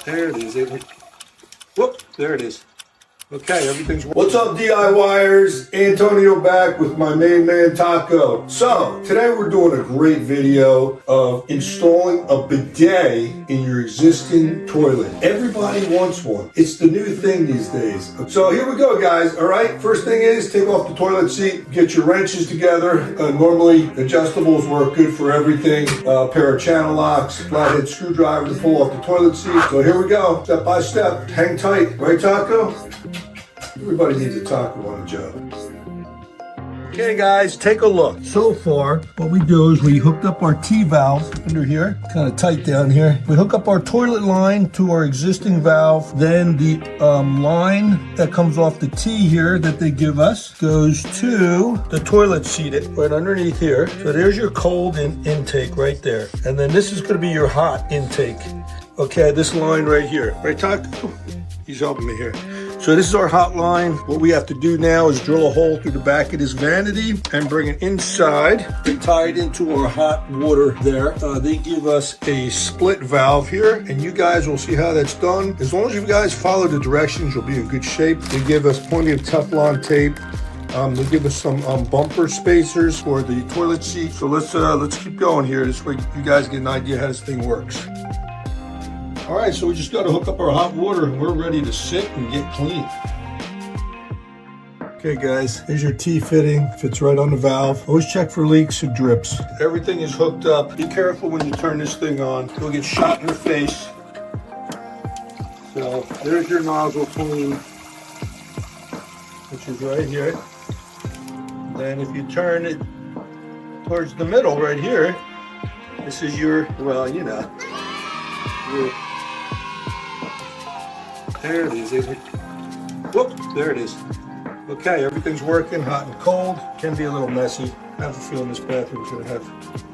There it is. Whoop, there it is. Okay, everything's working. What's up, DIYers? Antonio back with my main man Taco. So today we're doing a great video of installing a bidet in your existing toilet. Everybody wants one. It's the new thing these days. So here we go, guys. All right, first thing is take off the toilet seat, get your wrenches together. Normally adjustables work good for everything. A pair of channel locks, flathead screwdriver to pull off the toilet seat. So here we go, step by step. Hang tight, right, Taco? Everybody needs a taco on the job. Okay guys, take a look. So far, what we do is we hooked up our T-valve under here, kind of tight down here. We hook up our toilet line to our existing valve. Then the line that comes off the T here that they give us goes to the toilet seat right underneath here. So there's your cold intake right there. And then this is gonna be your hot intake. Okay, this line right here. Right, Taco? He's helping me here. So this is our hot line. What we have to do now is drill a hole through the back of this vanity and bring it inside and tie it into our hot water there. They give us a split valve here, and you guys will see how that's done. As long as you guys follow the directions, you'll be in good shape. They give us plenty of Teflon tape. They give us some bumper spacers for the toilet seat. So let's keep going here. This way you guys get an idea how this thing works. All right, so we just got to hook up our hot water and we're ready to sit and get clean. Okay guys, here's your T-fitting, fits right on the valve. Always check for leaks or drips. Everything is hooked up. Be careful when you turn this thing on. You'll get shot in the face. So there's your nozzle clean, which is right here. Then if you turn it towards the middle right here, this is your, well, you know, there it is, Whoop, there it is. Okay, everything's working, hot and cold. Can be a little messy. I have a feeling this bathroom's gonna have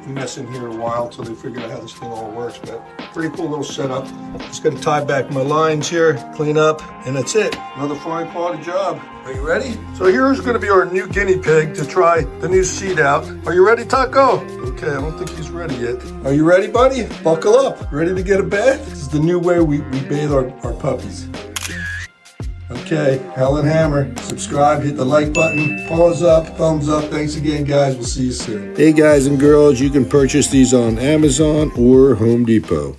a mess in here a while until they figure out how this thing all works, but pretty cool little setup. Just gonna tie back my lines here, clean up, and that's it. Another fine quality job. Are you ready? So here's gonna be our new guinea pig to try the new seat out. Are you ready, Taco? Okay, I don't think he's ready yet. Are you ready, buddy? Buckle up. Ready to get a bath? This is the new way we bathe our puppies. Okay, Hell and Hammer. Subscribe, hit the like button, pause up, thumbs up. Thanks again, guys. We'll see you soon. Hey, guys and girls, you can purchase these on Amazon or Home Depot.